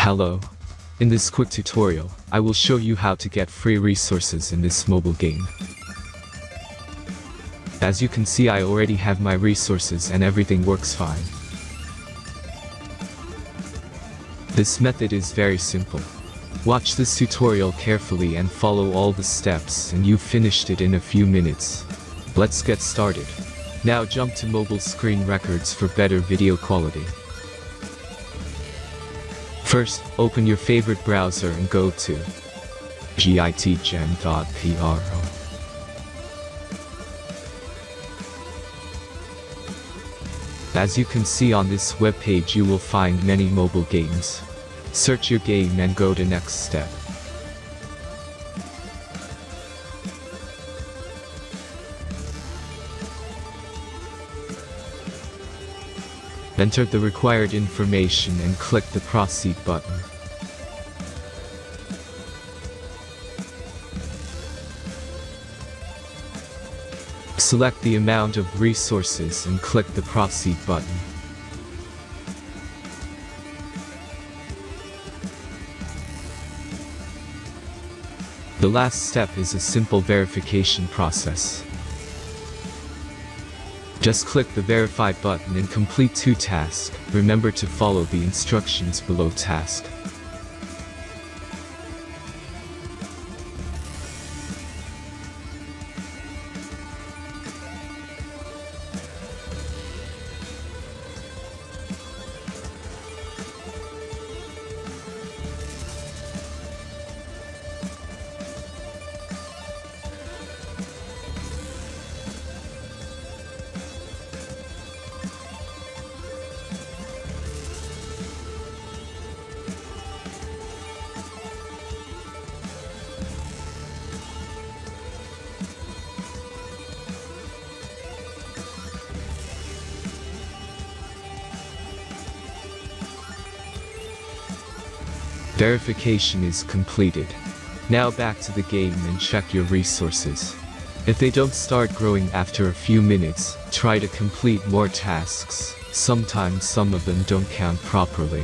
Hello. In this quick tutorial, I will show you how to get free resources in this mobile game. As you can see, I already have my resources and everything works fine. This method is very simple. Watch this tutorial carefully and follow all the steps and you've finished it in a few minutes. Let's get started. Now jump to mobile screen records for better video quality. First, open your favorite browser and go to gitgen.pro. As you can see on this webpage, you will find many mobile games. Search your game and go to next step. Enter the required information and click the Proceed button. Select the amount of resources and click the Proceed button. The last step is a simple verification process. Just click the Verify button and complete 2 tasks. Remember to follow the instructions below task. Verification is completed. Now back to the game and check your resources. If they don't start growing after a few minutes, try to complete more tasks. Sometimes some of them don't count properly.